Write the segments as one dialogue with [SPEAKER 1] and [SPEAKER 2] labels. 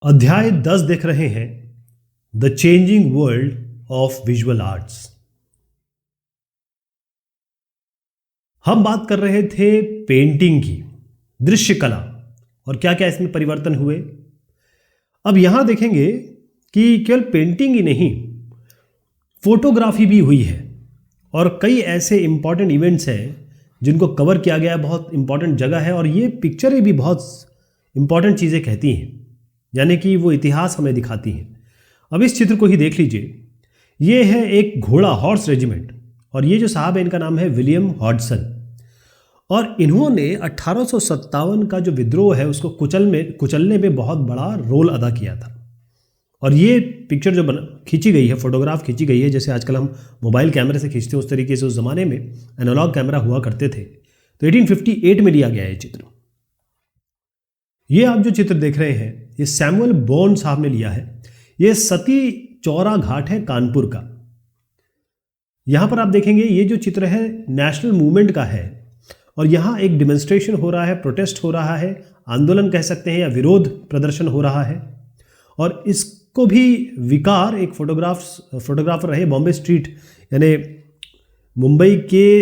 [SPEAKER 1] अध्याय 10 देख रहे हैं the changing world of visual arts. हम बात कर रहे थे पेंटिंग की, दृश्य कला और क्या क्या इसमें परिवर्तन हुए। अब यहां देखेंगे कि केवल पेंटिंग ही नहीं, फोटोग्राफी भी हुई है और कई ऐसे इंपॉर्टेंट इवेंट्स हैं जिनको कवर किया गया है। बहुत इंपॉर्टेंट जगह है और ये पिक्चरें भी बहुत इंपॉर्टेंट चीज़ें कहती हैं, यानी कि वो इतिहास हमें दिखाती हैं। अब इस चित्र को ही देख लीजिए, ये है एक घोड़ा, हॉर्स रेजिमेंट, और ये जो साहब है इनका नाम है विलियम हॉडसन, और इन्होंने 1857 का जो विद्रोह है उसको कुचलने में बहुत बड़ा रोल अदा किया था। और ये पिक्चर जो खींची गई है, फोटोग्राफ खींची गई है, जैसे आजकल हम मोबाइल कैमरे से खींचते हैं उस तरीके से उस ज़माने में एनालॉग कैमरा हुआ करते थे। तो 1858 में लिया गया है ये चित्र। ये आप जो चित्र देख रहे हैं ये सैमुअल बॉन्ड साहब ने लिया है। ये सती चौरा घाट है कानपुर का। यहां पर आप देखेंगे ये जो चित्र है नेशनल मूवमेंट का है और यहां एक डिमॉन्स्ट्रेशन हो रहा है, प्रोटेस्ट हो रहा है, आंदोलन कह सकते हैं या विरोध प्रदर्शन हो रहा है। और इसको भी विकार एक फोटोग्राफर रहे बॉम्बे स्ट्रीट, यानी मुंबई के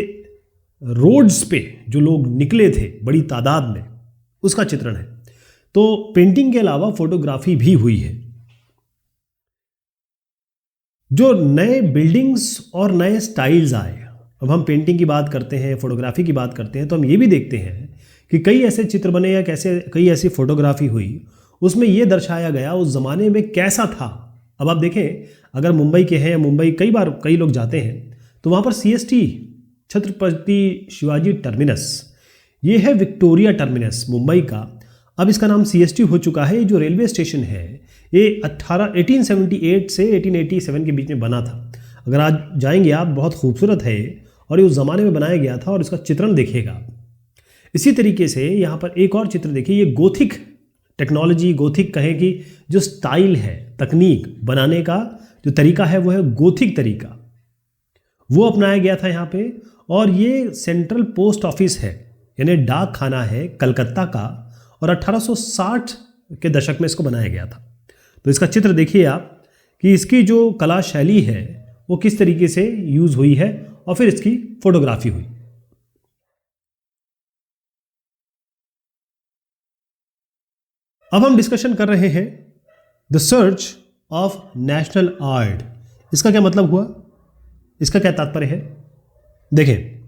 [SPEAKER 1] रोड्स पे जो लोग निकले थे बड़ी तादाद में, उसका चित्रण है। तो पेंटिंग के अलावा फोटोग्राफी भी हुई है। जो नए बिल्डिंग्स और नए स्टाइल्स आए, अब हम पेंटिंग की बात करते हैं, फोटोग्राफी की बात करते हैं, तो हम ये भी देखते हैं कि कई ऐसे चित्र बने या कई ऐसी फोटोग्राफी हुई, उसमें यह दर्शाया गया उस ज़माने में कैसा था। अब आप देखें, अगर मुंबई के हैं, मुंबई कई लोग जाते हैं तो वहाँ पर CST छत्रपति शिवाजी टर्मिनस, ये है विक्टोरिया टर्मिनस मुंबई का। अब इसका नाम CST हो चुका है। ये जो रेलवे स्टेशन है ये 1878 से 1887 के बीच में बना था। अगर आज जाएंगे आप, बहुत खूबसूरत है और ये उस ज़माने में बनाया गया था और इसका चित्रण देखिएगा। इसी तरीके से यहाँ पर एक और चित्र देखिए, ये गोथिक टेक्नोलॉजी, गोथिक कहें कि जो स्टाइल है, तकनीक बनाने का जो तरीका है वो है गोथिक तरीका, वो अपनाया गया था यहाँ पे। और ये सेंट्रल पोस्ट ऑफिस है, यानी डाक खाना है कलकत्ता का, और 1860 के दशक में इसको बनाया गया था। तो इसका चित्र देखिए आप कि इसकी जो कला शैली है वो किस तरीके से यूज़ हुई है और फिर इसकी फोटोग्राफी हुई। अब हम डिस्कशन कर रहे हैं the search of national art. इसका क्या मतलब हुआ, इसका क्या तात्पर्य है? देखें,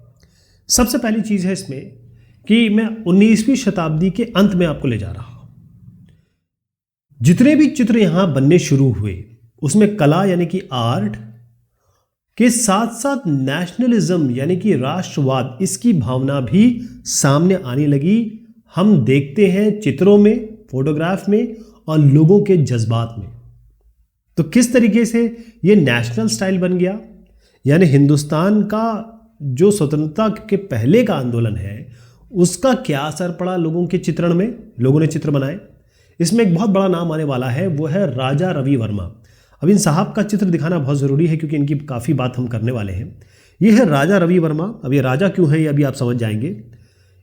[SPEAKER 1] सबसे पहली चीज़ है इसमें कि मैं 19वीं शताब्दी के अंत में आपको ले जा रहा हूं। जितने भी चित्र यहां बनने शुरू हुए उसमें कला यानी कि आर्ट के साथ साथ नेशनलिज्म यानी कि राष्ट्रवाद, इसकी भावना भी सामने आने लगी। हम देखते हैं चित्रों में, फोटोग्राफ में और लोगों के जज्बात में। तो किस तरीके से ये नेशनल स्टाइल बन गया, यानी हिंदुस्तान का जो स्वतंत्रता के पहले का आंदोलन है उसका क्या असर पड़ा लोगों के चित्रण में, लोगों ने चित्र बनाए। इसमें एक बहुत बड़ा नाम आने वाला है, वो है राजा रवि वर्मा। अब इन साहब का चित्र दिखाना बहुत ज़रूरी है क्योंकि इनकी काफ़ी बात हम करने वाले हैं। ये है राजा रवि वर्मा। अब ये राजा क्यों है ये अभी आप समझ जाएंगे।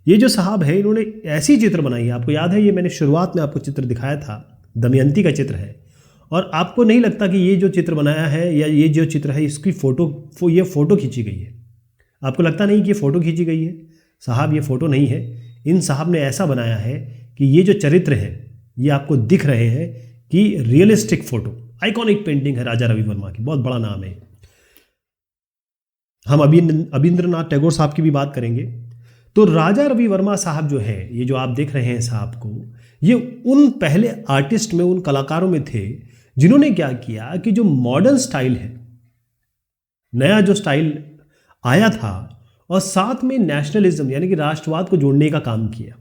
[SPEAKER 1] ये जो साहब है इन्होंने ऐसी चित्र बनाई है, आपको याद है ये मैंने शुरुआत में आपको चित्र दिखाया था, दमयंती का चित्र है। और आपको नहीं लगता कि ये जो चित्र बनाया है या ये जो चित्र है इसकी ये फ़ोटो खींची गई है? आपको लगता नहीं कि ये फ़ोटो खींची गई है? साहब ये फ़ोटो नहीं है। इन साहब ने ऐसा बनाया है कि ये जो चरित्र हैं ये आपको दिख रहे हैं कि रियलिस्टिक फ़ोटो, आइकॉनिक पेंटिंग है राजा रवि वर्मा की, बहुत बड़ा नाम है। हम अबींद्रनाथ टैगोर साहब की भी बात करेंगे। तो राजा रवि वर्मा साहब जो है, ये जो आप देख रहे हैं साहब को, ये उन पहले आर्टिस्ट में, उन कलाकारों में थे जिन्होंने क्या किया कि जो मॉडर्न स्टाइल है, नया जो स्टाइल आया था, और साथ में नेशनलिज्म यानी कि राष्ट्रवाद को जोड़ने का काम किया।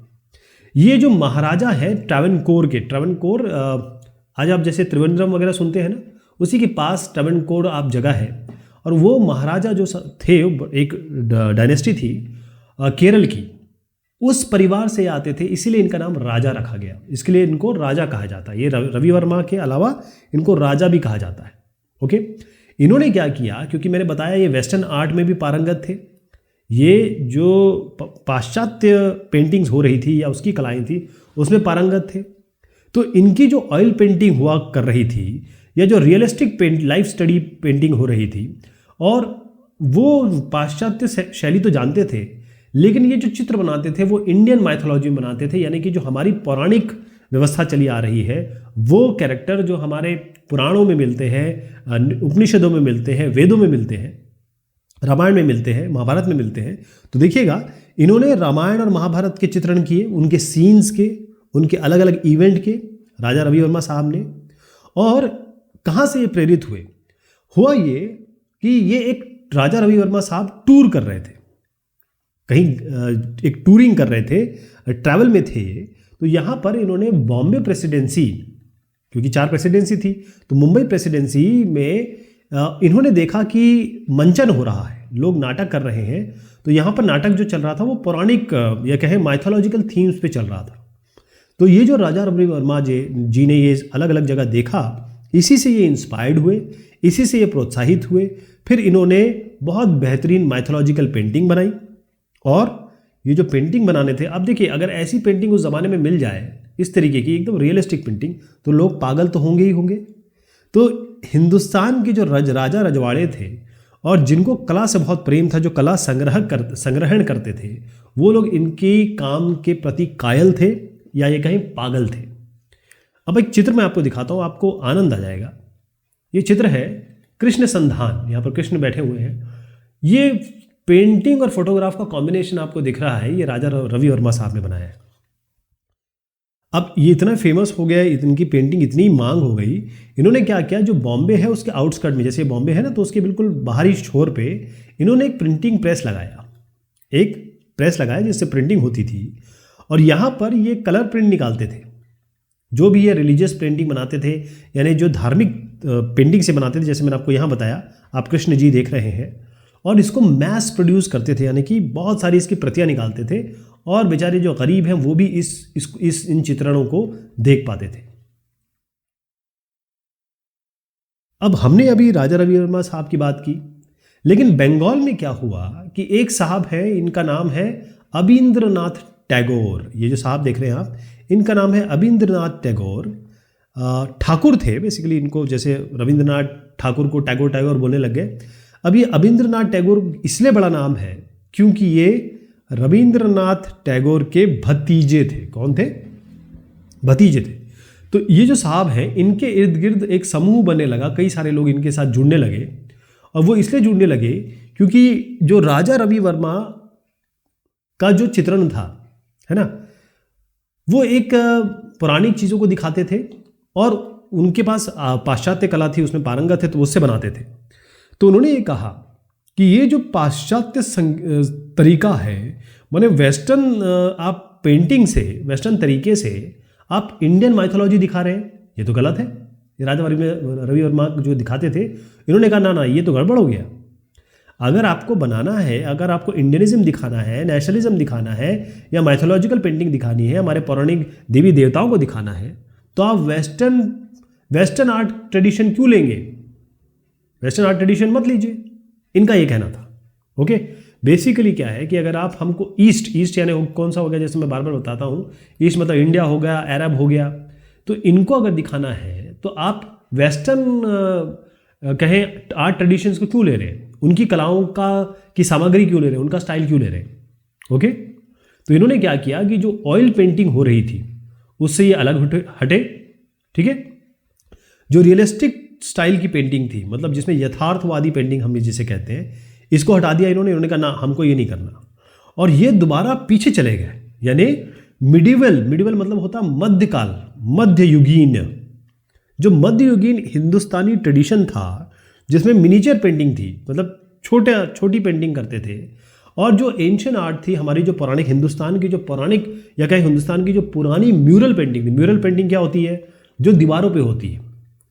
[SPEAKER 1] ये जो महाराजा है ट्रावनकोर, आज आप जैसे त्रिवेंद्रम वगैरह सुनते हैं ना, उसी के पास ट्रावनकोर आप जगह है। और वो महाराजा जो थे, एक डायनेस्टी थी केरल की, उस परिवार से आते थे, इसीलिए इनका नाम राजा रखा गया। इसके लिए इनको राजा कहा जाता है। ये रवि वर्मा के अलावा इनको राजा भी कहा जाता है। ओके, इन्होंने क्या किया, क्योंकि मैंने बताया ये वेस्टर्न आर्ट में भी पारंगत थे, ये जो पाश्चात्य पेंटिंग्स हो रही थी या उसकी कलाएं थी उसमें पारंगत थे। तो इनकी जो ऑयल पेंटिंग हुआ कर रही थी या जो रियलिस्टिक लाइफ स्टडी पेंटिंग हो रही थी, और वो पाश्चात्य शैली तो जानते थे, लेकिन ये जो चित्र बनाते थे वो इंडियन माइथोलॉजी में बनाते थे, यानी कि जो हमारी पौराणिक व्यवस्था चली आ रही है वो कैरेक्टर जो हमारे पुराणों में मिलते हैं, उपनिषदों में मिलते हैं, वेदों में मिलते हैं, रामायण में मिलते हैं, महाभारत में मिलते हैं। तो देखिएगा इन्होंने रामायण और महाभारत के चित्रण किए, उनके सीन्स के, उनके अलग अलग इवेंट के, राजा रवि वर्मा साहब ने। और कहाँ से ये प्रेरित हुए? हुआ ये कि ये एक राजा रवि वर्मा साहब टूर कर रहे थे, कहीं एक टूरिंग कर रहे थे, ट्रैवल में थे। तो यहाँ पर इन्होंने बॉम्बे प्रेसिडेंसी, क्योंकि 4 प्रेसिडेंसी थी, तो मुंबई प्रेसिडेंसी में इन्होंने देखा कि मंचन हो रहा है, लोग नाटक कर रहे हैं। तो यहाँ पर नाटक जो चल रहा था वो पौराणिक या कहें माइथोलॉजिकल थीम्स पे चल रहा था। तो ये जो राजा रवि वर्मा जी ने ये अलग अलग जगह देखा, इसी से ये इंस्पायर्ड हुए, इसी से ये प्रोत्साहित हुए। फिर इन्होंने बहुत बेहतरीन माइथोलॉजिकल पेंटिंग बनाई। और ये जो पेंटिंग बनाने थे, अब देखिए अगर ऐसी पेंटिंग उस ज़माने में मिल जाए, इस तरीके की एकदम रियलिस्टिक पेंटिंग, तो लोग पागल तो होंगे ही होंगे। तो हिंदुस्तान के जो राजा रजवाड़े थे और जिनको कला से बहुत प्रेम था, जो कला संग्रहण करते थे, वो लोग इनके काम के प्रति कायल थे या ये कहीं पागल थे। अब एक चित्र मैं आपको दिखाता हूँ, आपको आनंद आ जाएगा। ये चित्र है कृष्ण संधान, यहाँ पर कृष्ण बैठे हुए हैं। ये पेंटिंग और फोटोग्राफ का कॉम्बिनेशन आपको दिख रहा है, ये राजा रवि वर्मा साहब ने बनाया है। अब ये इतना फेमस हो गया, इनकी पेंटिंग इतनी मांग हो गई, इन्होंने क्या किया, जो बॉम्बे है उसके आउटस्कर्ट में, जैसे बॉम्बे है ना, तो उसके बिल्कुल बाहरी छोर पे इन्होंने एक प्रिंटिंग प्रेस लगाया, एक प्रेस लगाया जिससे प्रिंटिंग होती थी। और यहाँ पर ये कलर प्रिंट निकालते थे, जो भी ये रिलीजियस पेंटिंग बनाते थे, यानी जो धार्मिक पेंटिंग से बनाते थे, जैसे मैंने आपको यहाँ बताया, आप कृष्ण जी देख रहे हैं। और इसको मैस प्रोड्यूस करते थे, यानी कि बहुत सारी इसकी प्रतियां निकालते थे, और बेचारे जो गरीब हैं वो भी इन चित्रणों को देख पाते थे। अब हमने अभी राजा रवि वर्मा साहब की बात की, लेकिन बंगाल में क्या हुआ कि एक साहब है, इनका नाम है अबींद्रनाथ टैगोर। ये जो साहब देख रहे हैं आप, इनका नाम है अबींद्रनाथ टैगोर। ठाकुर थे बेसिकली, इनको जैसे रविंद्रनाथ ठाकुर को टैगोर टैगोर बोलने लग गए। अब ये अबींद्रनाथ टैगोर इसलिए बड़ा नाम है क्योंकि ये रविंद्रनाथ टैगोर के भतीजे थे। कौन थे? भतीजे थे। तो ये जो साहब हैं, इनके इर्द गिर्द एक समूह बनने लगा, कई सारे लोग इनके साथ जुड़ने लगे। और वो इसलिए जुड़ने लगे क्योंकि जो राजा रवि वर्मा का जो चित्रण था, है ना, वो एक पौराणिक चीज़ों को दिखाते थे और उनके पास पाश्चात्य कला थी, उसमें पारंगत थे, तो उससे बनाते थे। तो उन्होंने ये कहा कि ये जो पाश्चात्य तरीका है, माने वेस्टर्न आप पेंटिंग से, वेस्टर्न तरीके से आप इंडियन माइथोलॉजी दिखा रहे हैं, ये तो गलत है। ये राजा रवि वर्मा जो दिखाते थे, इन्होंने कहा ना ये तो गड़बड़ हो गया। अगर आपको बनाना है, अगर आपको इंडियनिज्म दिखाना है, नेशनलिज्म दिखाना है, या माइथोलॉजिकल पेंटिंग दिखानी है, हमारे पौराणिक देवी देवताओं को दिखाना है, तो आप वेस्टर्न आर्ट ट्रेडिशन क्यों लेंगे? वेस्टर्न आर्ट ट्रेडिशन मत लीजिए, इनका ये कहना था। ओके, बेसिकली क्या है कि अगर आप हमको ईस्ट यानी कौन सा हो गया, जैसे मैं बार बार बताता हूँ, ईस्ट मतलब इंडिया हो गया, अरब हो गया, तो इनको अगर दिखाना है तो आप वेस्टर्न कहें आर्ट ट्रेडिशंस को क्यों ले रहे हैं, उनकी कलाओं की सामग्री क्यों ले रहे हैं, उनका स्टाइल क्यों ले रहे हैं। ओके, तो इन्होंने क्या किया कि जो ऑयल पेंटिंग हो रही थी उससे ये अलग हटे। ठीक है, जो रियलिस्टिक स्टाइल की पेंटिंग थी, मतलब जिसमें यथार्थवादी पेंटिंग हम जिसे कहते हैं, इसको हटा दिया इन्होंने कहा ना, हमको ये नहीं करना। और ये दोबारा पीछे चले गए, यानी मिडिवल मतलब होता मध्यकाल, मध्ययुगीन। जो मध्ययुगीन हिंदुस्तानी ट्रेडिशन था जिसमें मिनीचर पेंटिंग थी, मतलब छोटी पेंटिंग करते थे। और जो एंशियंट आर्ट थी हमारी, जो पौराणिक हिंदुस्तान की, जो पौराणिक या कहें हिंदुस्तान की जो पुरानी म्यूरल पेंटिंग थी। म्यूरल पेंटिंग क्या होती है? जो दीवारों पे होती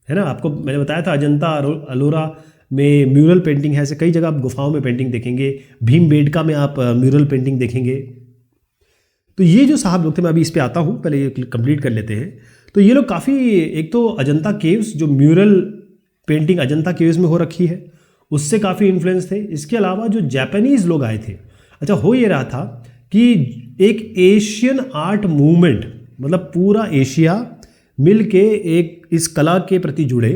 [SPEAKER 1] है ना। आपको मैंने बताया था अजंता अलोरा में म्यूरल पेंटिंग है, ऐसे कई जगह आप गुफाओं में पेंटिंग देखेंगे, भीमबेटका में आप म्यूरल पेंटिंग देखेंगे। तो ये जो साहब लोग थे, मैं अभी इस पे आता हूँ, पहले ये कंप्लीट कर लेते हैं। तो ये लोग काफ़ी, एक तो अजंता केव्स, जो म्यूरल पेंटिंग अजंता केव्स में हो रखी है, उससे काफ़ी इन्फ्लुएंस थे। इसके अलावा जो जापानीज़ लोग आए थे, अच्छा हो ये रहा था कि एक एशियन आर्ट मूवमेंट, मतलब पूरा एशिया मिल के एक इस कला के प्रति जुड़े,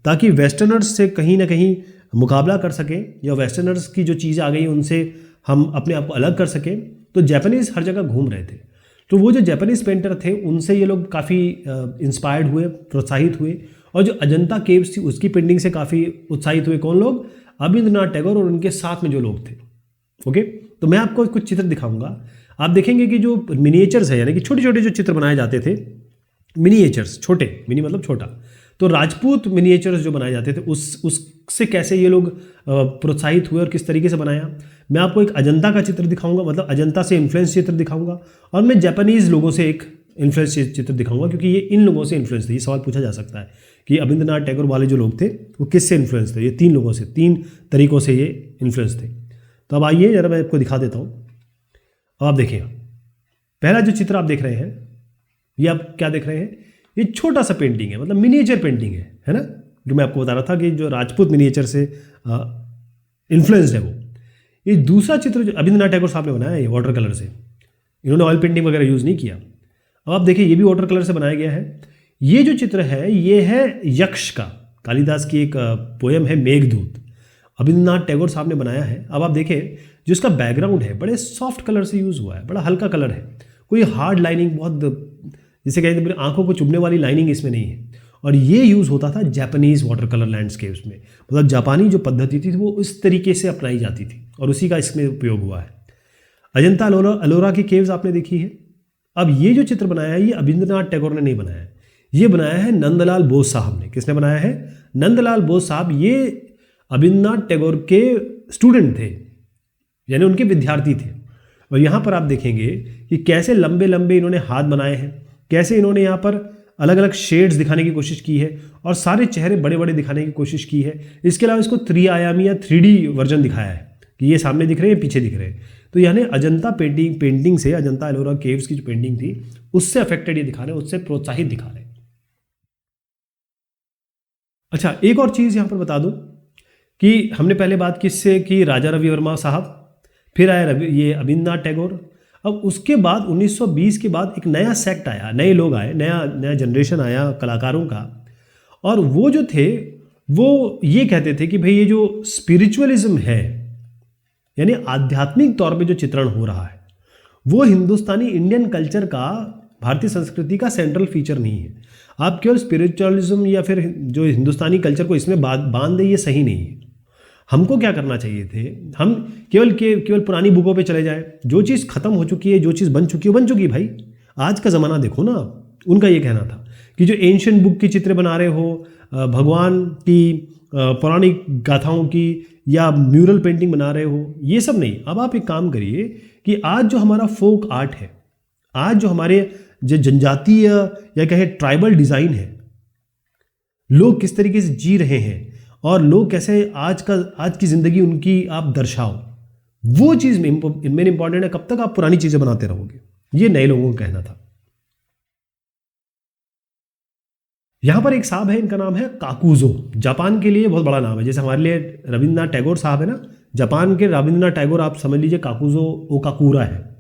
[SPEAKER 1] ताकि वेस्टर्नर्स से कहीं ना कहीं मुकाबला कर सकें, या वेस्टर्नर्स की जो चीज़ आ गई उनसे हम अपने आप को अलग कर सकें। तो जापानीज़ हर जगह घूम रहे थे, तो वो जो जापानीज़ पेंटर थे उनसे ये लोग काफ़ी इंस्पायर्ड हुए, प्रोत्साहित हुए, और जो अजंता केव्स थी उसकी पेंटिंग से काफ़ी उत्साहित हुए। कौन लोग? अबींद्रनाथ टैगोर और उनके साथ में जो लोग थे। ओके, तो मैं आपको कुछ चित्र दिखाऊंगा। आप देखेंगे कि जो मिनिएचर्स है, यानी कि छोटे छोटे जो चित्र बनाए जाते थे, मिनिएचर्स, छोटे, मिनी मतलब छोटा, तो राजपूत मिनिएचर्स जो बनाए जाते थे उससे कैसे ये लोग प्रोत्साहित हुए और किस तरीके से बनाया। मैं आपको एक अजंता का चित्र दिखाऊंगा, मतलब अजंता से इन्फ्लुएंस चित्र दिखाऊंगा, और मैं जापानीज़ लोगों से एक इन्फ्लुएंस चित्र दिखाऊंगा, क्योंकि ये इन लोगों से इन्फ्लुएंस थे। ये सवाल पूछा जा सकता है कि अबींद्रनाथ टैगोर वाले जो लोग थे वो किससे इन्फ्लुएंस थे। ये 3 लोगों से, 3 तरीकों से ये इन्फ्लुएंस थे। तो अब आइए जरा मैं आपको दिखा देता हूँ। अब आप देखिए, पहला जो चित्र आप देख रहे हैं, ये आप क्या देख रहे हैं? ये छोटा सा पेंटिंग है, मतलब मिनिएचर पेंटिंग है ना, जो मैं आपको बता रहा था कि जो राजपूत मिनिएचर से इन्फ्लुएंस्ड है वो। ये दूसरा चित्र जो अबींद्रनाथ टैगोर साहब ने बनाया है, ये वाटर कलर से, इन्होंने ऑयल पेंटिंग वगैरह यूज़ नहीं किया। अब आप देखिए, ये भी वाटर कलर से बनाया गया है। ये जो चित्र है ये है यक्ष का, कालिदास की एक पोयम है मेघदूत, अबींद्रनाथ टैगोर साहब ने बनाया है। अब आप देखें, जो इसका बैकग्राउंड है बड़े सॉफ्ट कलर से यूज़ हुआ है, बड़ा हल्का कलर है, कोई हार्ड लाइनिंग, बहुत जिसे कहते हैं आंखों को चुभने वाली लाइनिंग इसमें नहीं है। और ये यूज़ होता था जापानीज़ वाटर कलर लैंडस्केप्स में, मतलब जापानी जो पद्धति थी वो इस तरीके से अपनाई जाती थी, और उसी का इसमें उपयोग हुआ है। अजंता एलोरा की केव्स आपने देखी है। अब ये जो चित्र बनाया है ये अबींद्रनाथ टैगोर ने नहीं बनाया है, ये बनाया है नंदलाल बोस साहब ने। किसने बनाया है? नंदलाल बोस साहब। ये अबींद्रनाथ टैगोर के स्टूडेंट थे, यानी उनके विद्यार्थी थे। और यहाँ पर आप देखेंगे कि कैसे लंबे लंबे इन्होंने हाथ बनाए हैं, कैसे इन्होंने यहाँ पर अलग अलग शेड्स दिखाने की कोशिश की है, और सारे चेहरे बड़े बड़े दिखाने की कोशिश की है। इसके अलावा इसको त्रिआयामी या 3D वर्जन दिखाया है कि ये सामने दिख रहे हैं, पीछे दिख रहे हैं। तो यानी अजंता पेंटिंग से, अजंता एलोरा केव्स की जो पेंटिंग थी उससे अफेक्टेड ये दिखा रहे हैं, उससे प्रोत्साहित दिखा रहे हैं। अच्छा, एक और चीज़ यहाँ पर बता दूँ कि हमने पहले बात किससे की, राजा रवि वर्मा साहब, फिर आया ये अबींद्रनाथ टैगोर। अब उसके बाद 1920 के बाद एक नया सेक्ट आया, नए लोग आए, नया जनरेशन आया कलाकारों का, और वो जो थे वो ये कहते थे कि भाई ये जो स्पिरिचुअलिज्म है, यानी आध्यात्मिक तौर पे जो चित्रण हो रहा है, वो हिंदुस्तानी इंडियन कल्चर का, भारतीय संस्कृति का सेंट्रल फीचर नहीं है। आप केवल स्पिरिचुअलिज्म या फिर जो हिंदुस्तानी कल्चर को इसमें बांध दे, ये सही नहीं है। हमको क्या करना चाहिए थे, हम केवल पुरानी बुकों पे चले जाएं, जो चीज़ खत्म हो चुकी है, जो चीज़ बन चुकी है वो बन चुकी है भाई। आज का ज़माना देखो ना। उनका ये कहना था कि जो एंशिएंट बुक की चित्र बना रहे हो, भगवान की पौराणिक गाथाओं की या म्यूरल पेंटिंग बना रहे हो, ये सब नहीं। अब आप एक काम करिए कि आज जो हमारा फोक आर्ट है, आज जो हमारे जो जनजातीय या कहें ट्राइबल डिज़ाइन है, लोग किस तरीके से जी रहे हैं और लोग कैसे आज की ज़िंदगी उनकी आप दर्शाओ, वो चीज़ मेन इंपॉर्टेंट है। कब तक आप पुरानी चीज़ें बनाते रहोगे, ये नए लोगों का कहना था। यहाँ पर एक साहब है, इनका नाम है काकुजो। जापान के लिए बहुत बड़ा नाम है, जैसे हमारे लिए रविंद्रनाथ टैगोर साहब है ना, जापान के रविंद्रनाथ टैगोर आप समझ लीजिए काकुजो ओकाकुरा है।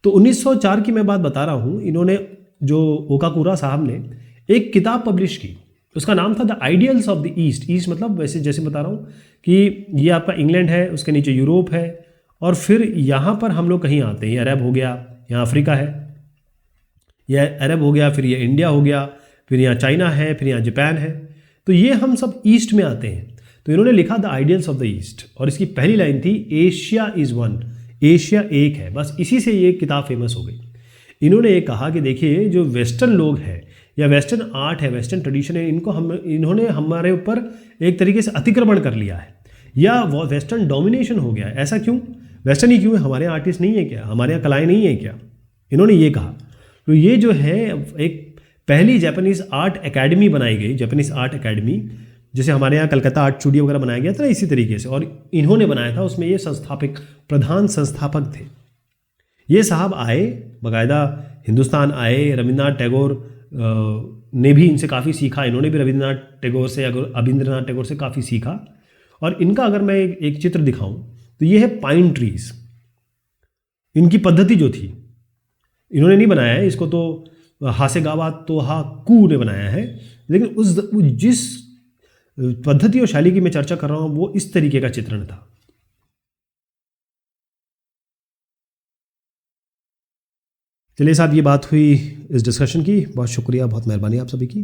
[SPEAKER 1] तो 1904 की मैं बात बता रहा हूँ। इन्होंने, जो ओकाकुरा साहब ने एक किताब पब्लिश की, उसका नाम था the ideals of the east. East मतलब वैसे जैसे बता रहा हूँ कि ये आपका इंग्लैंड है, उसके नीचे यूरोप है, और फिर यहाँ पर हम लोग कहीं आते हैं, ये अरब हो गया, यहाँ अफ्रीका है, यह अरब हो गया, फिर ये इंडिया हो गया, फिर यहाँ चाइना है, फिर यहाँ जापान है। तो ये हम सब ईस्ट में आते हैं। तो इन्होंने लिखा the ideals of the east, और इसकी पहली लाइन थी एशिया इज़ वन, एशिया एक है। बस इसी से ये किताब फेमस हो गई। इन्होंने ये कहा कि देखिए, जो वेस्टर्न लोग हैं या वेस्टर्न आर्ट है, वेस्टर्न ट्रेडिशन है, इन्होंने हमारे ऊपर एक तरीके से अतिक्रमण कर लिया है, या वो वेस्टर्न डोमिनेशन हो गया है। ऐसा क्यों? वेस्टर्न ही क्यों है? हमारे आर्टिस्ट नहीं है क्या? हमारे यहाँ कलाएँ नहीं है क्या? इन्होंने ये कहा। तो ये जो है एक पहली जापानीज़ आर्ट एकेडमी बनाई गई, जापानीज़ आर्ट एकेडमी, जैसे हमारे यहाँ कलकत्ता आर्ट स्टूडियो वगैरह बनाया गया था ना, इसी तरीके से। और इन्होंने बनाया था, उसमें ये प्रधान संस्थापक थे। ये साहब आए, बाकायदा हिंदुस्तान आए, रविंद्रनाथ टैगोर ने भी इनसे काफ़ी सीखा, इन्होंने भी रविंद्रनाथ टैगोर से, अबींद्रनाथ टैगोर से काफ़ी सीखा। और इनका अगर मैं एक चित्र दिखाऊं तो ये है पाइन ट्रीज। इनकी पद्धति जो थी, इन्होंने नहीं बनाया है इसको, तो हासेगावा तोहा कू ने बनाया है, लेकिन उस जिस पद्धति और शैली की मैं चर्चा कर रहा हूँ वो इस तरीके का चित्रण था। चलिए साहब, ये बात हुई इस डिस्कशन की। बहुत शुक्रिया, बहुत मेहरबानी आप सभी की।